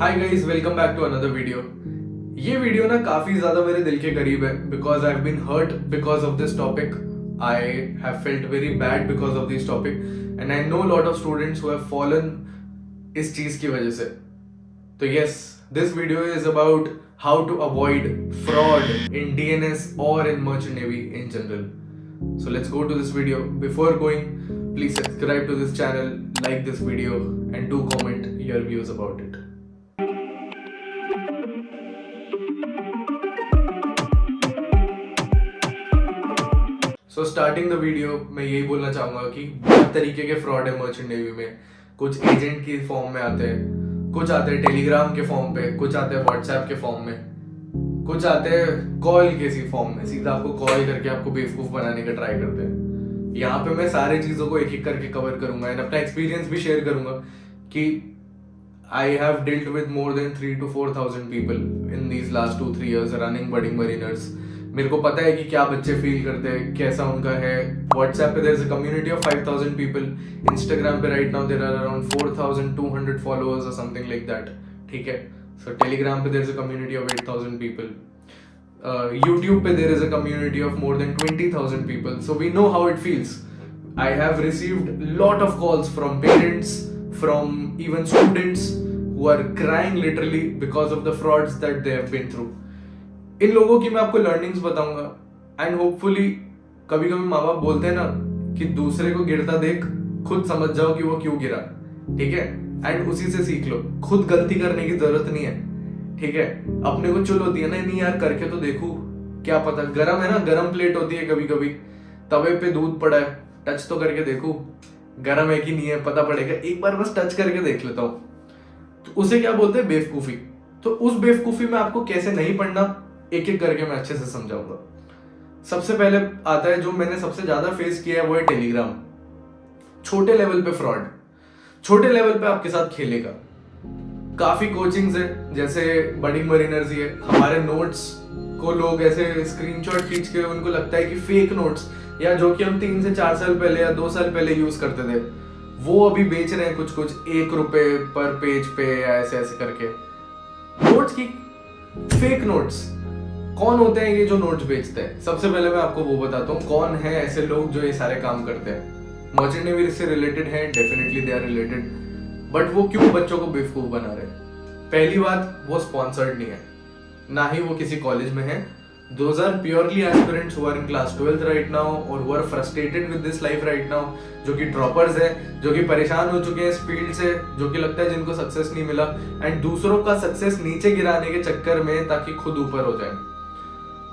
Hi guys, welcome back to another video. ये video ना काफी ज्यादा मेरे दिल के करीब है because I have been hurt because of this topic. I have felt very bad because of this topic and I know lot of students who have fallen इस चीज की वजह से। तो yes, this video is about how to avoid fraud in DNS और in merchant navy in general. So let's go to this video. Before going, please subscribe to this channel, like this video and do comment your views about it. So starting the video, मैं यही बोलना चाहूँगा कि बहुत तरीके के fraud है merchant navy में। कुछ एजेंट की फॉर्म में आते हैं, कुछ आते हैं टेलीग्राम के फॉर्म पे, कुछ आते हैं व्हाट्सएप के फॉर्म में, कुछ आते हैं कॉल के सी फॉर्म में, सीधा आपको कॉल करके आपको बेवकूफ बनाने का ट्राई करते हैं। यहाँ पे मैं सारे चीजों को एक एक करके कवर करूंगा एंड अपना एक्सपीरियंस भी शेयर करूंगा कि I have dealt with more than 3,000 to 4,000 people in these last 2-3 years running budding mariners. मेरे को पता है कि क्या बच्चे फील करते हैं, कैसा उनका है। व्हाट्सएप पे there is a community of 5,000 people. Instagram पे right now there are around 4,200 followers और समथिंग लाइक दैट, ठीक है। So Telegram पे there is a community of 8,000 people. YouTube पे there is a community of more than 20,000 people. So we know how it feels. I have received lot of calls from parents, from even students who are crying literally because of the frauds that they have been through. इन लोगों की मैं आपको learnings बताऊंगा and hopefully कभी कभी माँ बाप बोलते हैं ना कि दूसरे को गिरता देख खुद समझ जाओ कि वो क्यों गिरा, ठीक है, एंड उसी से सीख लो। खुद गलती करने की जरूरत नहीं है, ठीक है। अपने को चुल होती है ना, नहीं यार करके तो देखूं, क्या पता। गरम है ना, गरम प्लेट होती है, कभी कभी तवे पे दूध पड़ा है, टच तो करके देखूं गरम है कि नहीं है, पता पड़ेगा। एक बार बस टच करके देख लेता हूं, तो उसे क्या बोलते हैं, बेवकूफी। तो उस बेवकूफी में आपको कैसे नहीं पढ़ना, एक एक करके मैं अच्छे से समझाऊंगा। सबसे पहले आता है जो मैंने सबसे ज्यादा फेस किया है, वो है टेलीग्राम। छोटे लेवल पे फ्रॉड, छोटे लेवल पे आपके साथ खेलेगा। काफी कोचिंग्स है, जैसे बडिंग मरीनर्स ही है। हमारे नोट्स को लोग ऐसे स्क्रीनशॉट खींच के, उनको लगता है कि फेक नोट्स या जो कि हम 3 से 4 साल पहले या 2 साल पहले यूज करते थे, वो अभी बेच रहे हैं कुछ कुछ ₹1 पर पेज पे या ऐसे ऐसे करके। नोट्स की फेक नोट्स। कौन होते हैं ये जो नोट्स बेचते हैं? सबसे पहले मैं आपको वो बताता हूँ कौन है ऐसे लोग जो ये सारे काम करते हैं। मर्चेंट नेवी से रिलेटेड है, definitely they are related, but वो क्यों बच्चों को बेवकूफ बना रहे हैं? पहली बात, वो स्पॉन्सर्ड नहीं है, ना ही वो किसी कॉलेज में है। Those are purely aspirants who are in class 12th right now or who are frustrated with this life right now, जो कि ड्रॉपर्स है, जो कि परेशान हो चुके हैं इस फील्ड से, जो कि लगता है जिनको सक्सेस नहीं मिला एंड दूसरों का सक्सेस नीचे गिराने के चक्कर में ताकि खुद ऊपर हो जाए।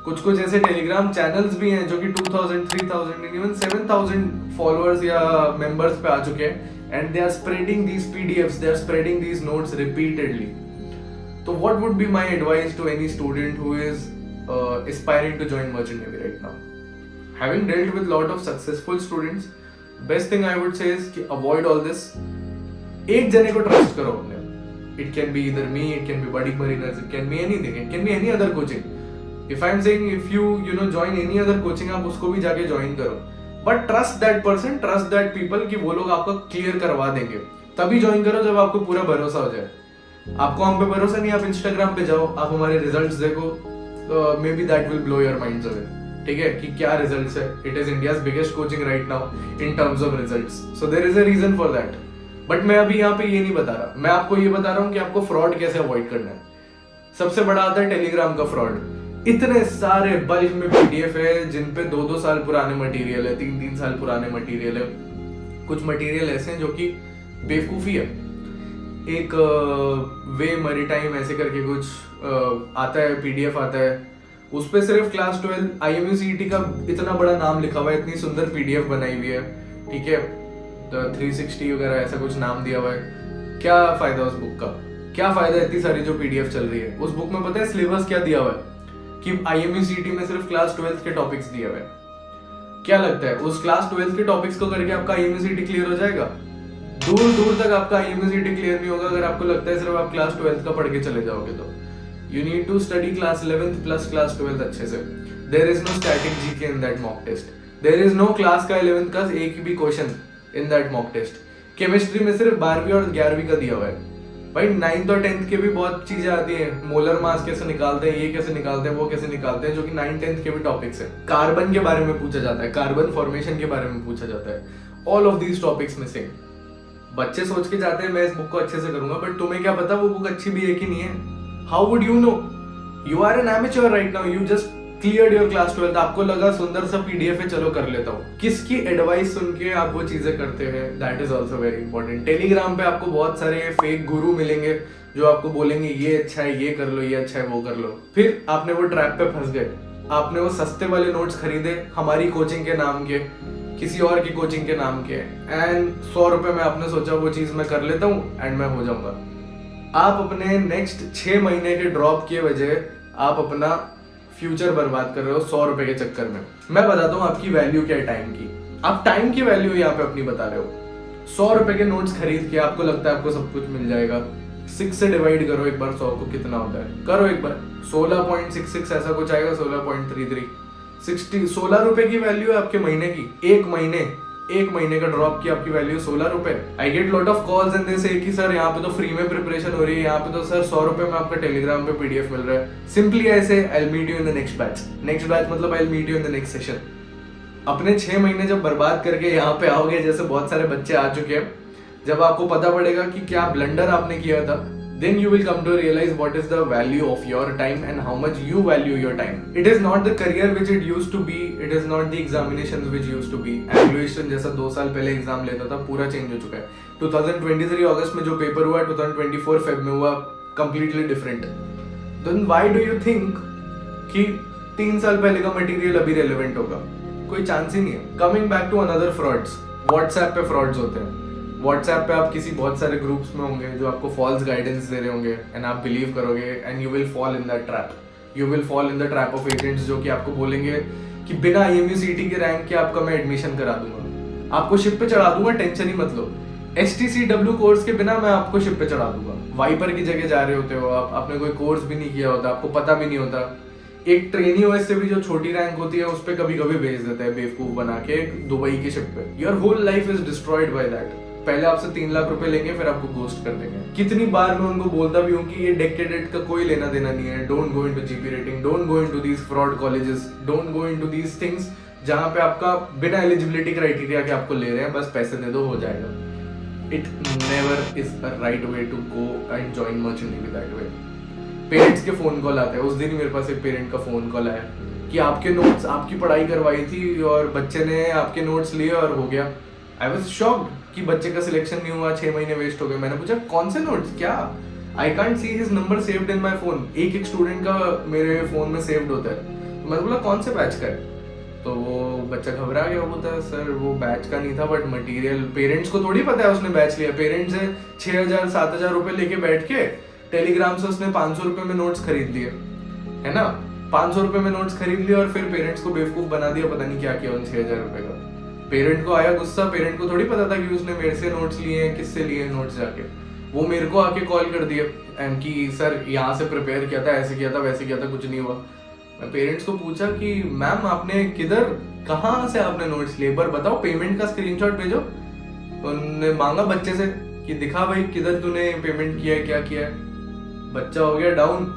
कुछ कुछ ऐसे टेलीग्राम चैनल्स भी हैं जो कि 2,000, 3,000 इवन 7,000 फॉलोअर्स या मेंबर्स पे आ चुके हैं and they are spreading these PDFs, they are spreading these notes repeatedly. तो what would be my advice to any student who is aspiring to join merchant navy right now? Having dealt with lot of successful students, best thing I would say is कि avoid all this. एक जने को trust करो अपने। It can be either me, it can be budding mariners, it can be anything, it can be any other coaching. If I'm saying if you join any other coaching, आप उसको भी जाके join करो, but trust that person, trust that people कि वो लोग आपको clear करवा देंगे। तभी ज्वाइन करो जब आपको पूरा भरोसा हो जाए। आपको हम पे भरोसा नहीं, आप इंस्टाग्राम पे जाओ, आप हमारे रिजल्ट्स देखो, may be that will blow your minds away, ठीक है, कि क्या रिजल्ट्स है। It is India's biggest coaching right now in terms of results, so there is a reason for that. But मैं अभी यहाँ पे ये नहीं बता रहा, मैं आपको ये बता रहा हूँ कि आपको फ्रॉड कैसे अवॉइड करना है। सबसे बड़ा आता है टेलीग्राम का फ्रॉड। इतने सारे बल्क में पीडीएफ है जिन पे 2-2 साल पुराने मटेरियल है, 3-3 साल पुराने मटेरियल है। कुछ मटेरियल ऐसे हैं जो कि बेवकूफी है। एक वे मैरीटाइम ऐसे करके कुछ आता है, पीडीएफ आता है, उस पे सिर्फ क्लास 12 IMUCET का इतना बड़ा नाम लिखा हुआ है, इतनी सुंदर पीडीएफ बनाई हुई है, ठीक है, 360 वगैरह ऐसा कुछ नाम दिया हुआ है। क्या फायदा उस बुक का? क्या फायदा इतनी सारी जो पीडीएफ चल रही है? उस बुक में पता है सिलेबस क्या दिया हुआ है कि IMUCET में सिर्फ क्लास 12 के टॉपिक्स दिए हुए हैं। क्या लगता है उस क्लास 12 के टॉपिक्स को करके आपका IMUCET क्लियर हो जाएगा? दूर दूर तक आपका IMUCET क्लियर नहीं होगा अगर आपको लगता है सिर्फ आप क्लास 12 का पढ़ के चले जाओगे। तो you need to study class 11th plus class 12th अच्छे से। there is no static GK in that mock test, there is no class का 11th का एक भी question in that mock test। Chemistry में सिर्फ 12वीं और 11वीं का दिया हुआ है, भाई 9th और 10th के भी बहुत चीजें आती हैं, मोलर मास कैसे निकालते हैं, ये कैसे निकालते हैं, वो कैसे निकालते हैं, जो कि 9th 10th के भी टॉपिक्स है। कार्बन के बारे में पूछा जाता है, कार्बन फॉर्मेशन के बारे में पूछा जाता है। All of these topics missing. बच्चे सोच के जाते हैं मैं इस बुक को अच्छे से करूंगा, बट तुम्हें क्या पता वो बुक अच्छी भी है कि नहीं है। How would you know? You are an amateur right now, you just cleared your class 12th, आपको लगा सुंदर सा पीडीएफ है, चलो कर लेता हूँ। किसकी एडवाइस सुन के आप वो चीजें करते हैं, that is also very important. Telegram पे आपको बहुत सारे फेक गुरु मिलेंगे जो आपको बोलेंगे ये अच्छा है, ये कर लो, ये अच्छा है, वो कर लो। फिर आपने वो ट्रैप पे फंस गए, आपने वो सस्ते वाले नोट्स खरीदे हमारी कोचिंग के नाम के, किसी और की कोचिंग के नाम के, एंड 100 रुपए में आपने सोचा वो चीज मैं कर लेता हूँ एंड मैं हो जाऊंगा। आप अपने नेक्स्ट 6 महीने के ड्रॉप की वजह आप अपना फ्यूचर बर्बाद कर रहे हो 100 रुपए के चक्कर में। मैं बताता हूँ आपकी वैल्यू क्या है टाइम की। आप टाइम की वैल्यू यहाँ पे अपनी बता रहे हो। 100 रुपए के नोट्स खरीद के आपको लगता है आपको सब कुछ मिल जाएगा। 6 से डिवाइड करो एक बार 100 को, कितना होता है करो एक बार। 16.66 ऐसा कुछ आएगा, 16.33, 16 रुपए की वैल्यू है आपके महीने की। एक महीने का ड्रॉप की आपकी वैल्यू 16 रुपए। I get lot of calls and they से कि सर यहाँ पे तो फ्री में प्रिपरेशन हो रही है, यहाँ पे तो सर 100 रुपए में आपका टेलीग्राम पे पीडीएफ मिल रहा है। सिंपली ऐसे I will meet you in the next batch. Next batch मतलब I will meet you in the next session. अपने 6 महीने जब बर्बाद करके यहाँ पे आओगे, जैसे बहुत सारे बच्चे आ चुके हैं, जब आपको पता पड़ेगा कि क्या ब्लंडर आपने किया था, then you will come to realize what is the value of your time and how much you value your time. It is not the career which it used to be, it is not the examinations which used to be. Evaluation जैसा 2 साल पहले exam लेता था, पूरा change हो चुका है। 2023 अगस्त में जो पेपर हुआ, 2024 फेब में हुआ, completely different. Then why do you think कि 3 साल पहले का मटेरियल अभी रेलेवेंट होगा? कोई चांस ही नहीं है। Coming back to another frauds, WhatsApp पे फ्रॉड्स होते हैं। व्हाट्सएप पे आप किसी बहुत सारे ग्रुप्स में होंगे जो आपको फॉल्स गाइडेंस दे रहे होंगे एंड आप बिलीव करोगे and you will fall in that trap. You will fall in the trap of agents जो कि आपको बोलेंगे कि बिना IMU-CET के रैंक के आपका मैं एडमिशन करा दूंगा, आपको शिप पे चढ़ा दूंगा, टेंशन ही मत लो। STCW कोर्स के बिना मैं आपको शिप पे चढ़ा दूंगा। वाइपर की जगह जा रहे होते हो आप, आपने कोई कोर्स भी नहीं किया होता, आपको पता भी नहीं होता। एक ट्रेनी OS से भी जो छोटी रैंक होती है उस पर कभी कभी भेज देता है बेवकूफ बना के दुबई की शिप पे। Your whole life is destroyed by that. पहले आपसे 3 लाख रुपए लेंगे, फिर आपको गोस्ट कर देंगे। कितनी बार मैं उनको बोलता भी हूँ कि ये डेक के डेट का कोई लेना देना नहीं है। Don't go into GP rating, don't go into these fraud colleges, don't go into these things जहाँ पे आपका बिना एलिजिबिलिटी क्राइटेरिया के आपको ले रहे हैं, बस पैसे दे दो हो जाएगा। It never is a right way to go and join merchant navy that way. Parents के फोन कॉल आते हैं। उस दिन मेरे पास एक पेरेंट का फोन कॉल आया कि आपके नोट्स, आपकी पढ़ाई करवाई थी और बच्चे ने आपके नोट्स लिए और हो गया। आई वॉज शॉक्ड कि बच्चे का सिलेक्शन नहीं हुआ, 6 महीने वेस्ट हो गए। मैंने पूछा कौन से नोट्स, क्या? I can't see his number saved in my phone. एक स्टूडेंट का मेरे फोन में सेव्ड होता है। तो मैंने बोला कौन से बैच का है? तो वो बच्चा घबरा गया, बोलता है सर वो बैच का नहीं था बट मटेरियल। पेरेंट्स को थोड़ी पता है उसने बैच लिया। पेरेंट्स से 6,000-7,000 रुपए लेके बैठ के टेलीग्राम से उसने 500 रुपए में नोट्स खरीद लिए, है ना। 500 रुपए में नोट्स खरीद लिए और फिर पेरेंट्स को बेवकूफ बना दिया, पता नहीं क्या किया उन 6,000 रुपए का। पेरेंट को आया गुस्सा। पेरेंट को थोड़ी पता था कि उसने मेरे से नोट्स लिए हैं, किससे लिए हैं नोट्स जाके। वो मेरे को आके कॉल कर दिया एंड कि सर यहाँ से प्रिपेयर किया था, ऐसे किया था, वैसे किया था, कुछ नहीं हुआ। मैं पेरेंट्स को पूछा कि मैम आपने किधर, कहाँ से आपने नोट्स लिए, पर बताओ, पेमेंट का स्क्रीनशॉट भेजो। उन्होंने मांगा बच्चे से कि दिखा भाई किधर तूने पेमेंट किया है, क्या किया है। बच्चा हो गया डाउन।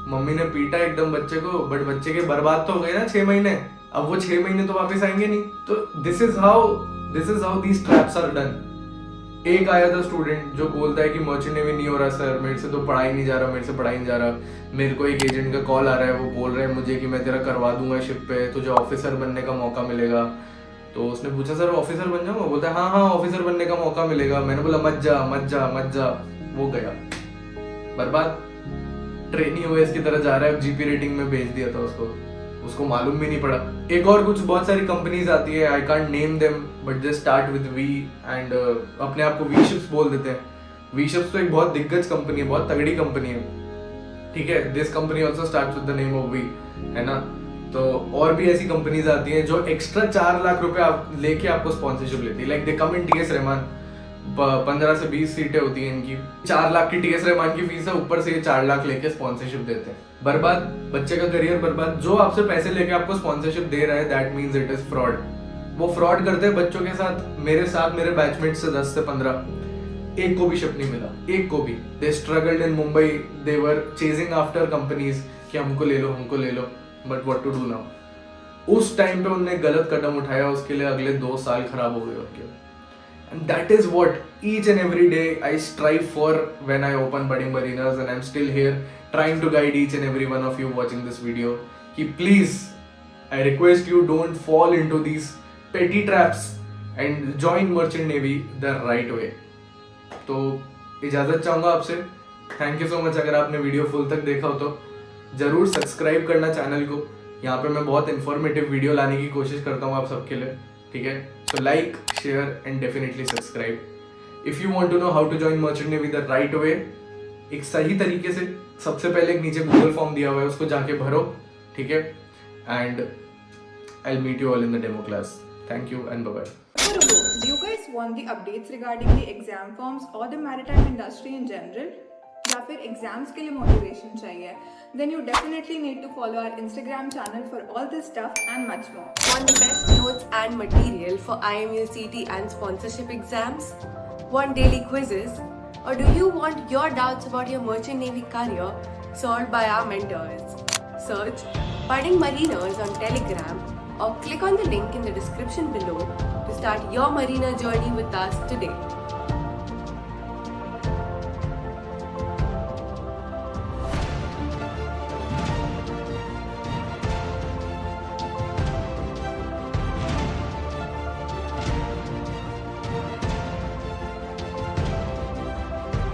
मम्मी ने पीटा एकदम बच्चे को, बट बच्चे के बर्बाद तो हो गए ना 6 महीने। अब वो 6 महीने तो वापस आएंगे नहीं। तो this is how these traps are done. एक आया था स्टूडेंट जो बोलता है कि मर्चेंट नेवी नहीं हो रहा सर, मेरे से तो पढ़ाई नहीं जा रहा, मेरे से पढ़ाई नहीं जा रहा। मेरे को एक एजेंट का कॉल आ रहा है, वो बोल रहे हैं मुझे कि मैं तेरा करवा दूंगा शिप पे, तुझे ऑफिसर बनने का मौका मिलेगा। तो उसने पूछा सर ऑफिसर बन जाऊंगा? बोलता है हाँ ऑफिसर बनने का मौका मिलेगा। मैंने बोला मत जा मत जा मत जा। वो गया बर्बाद। ट्रेनी OS की तरह जा रहा है। GP रेटिंग में भेज दिया था उसको मालूम भी नहीं पड़ा। एक और कुछ बहुत सारी कंपनीज आती है, I can't name them but they start with V and अपने आप को V-Ships बोल देते हैं। V-Ships तो एक बहुत दिग्गज कंपनी है, बहुत तगड़ी कंपनी है, ठीक है। This company also start with the name of V, है ना। तो और भी ऐसी कंपनीज आती हैं जो एक्स्ट्रा 4 लाख रुपए आप लेके आपको स्पॉन्सरशिप लेती है। Like they come in TS Rahman, 15 से 20 सीटें होती हैं इनकी, 4 लाख की TS रहमान की फीस है, ऊपर से ये 4 लाख लेके स्पॉन्सरशिप देते हैं। बर्बाद, बच्चे का करियर बर्बाद। जो आपसे पैसे लेके आपको स्पॉन्सरशिप दे रहा है that means it is fraud. वो फ्रॉड करते हैं बच्चों के साथ। मेरे बैचमेट से 10 से 15 एक को भी शिप नहीं मिला, एक को भी। They struggled in Mumbai, they were chasing after companies कि हमको ले लो, but what to do now. उस टाइम पे उनने गलत कदम उठाया, उसके लिए अगले 2 साल खराब हो गए उनके। And that is what each and every day I strive for when I open budding mariners, and I am still here trying to guide each and every one of you watching this video कि please I request you don't fall into these petty traps and join merchant navy the right way। तो इजाजत चाहूंगा आपसे, thank you so much. अगर आपने video full तक देखा हो तो जरूर सब्सक्राइब करना चैनल को, यहाँ पे मैं बहुत इंफॉर्मेटिव वीडियो लाने की कोशिश करता हूँ आप सबके लिए, ठीक है। So like, share and definitely subscribe. If you want to know how to join merchant navy the right way, एक सही तरीके से, सबसे पहले एक नीचे गूगल फॉर्म दिया हुआ है, उसको जाके भरो, ठीक है। And I will meet you all in the demo class. Thank you and bye bye. Do you guys want the updates regarding the exam forms or the maritime industry in general? या फिर exams के लिए motivation चाहिए? Then you definitely need to follow our Instagram channel for all this stuff and much more. Want the best notes and material for IMU CT and sponsorship exams? Want daily quizzes? Or do you want your doubts about your merchant navy career solved by our mentors? Search Budding Mariners on Telegram or click on the link in the description below to start your mariner journey with us today.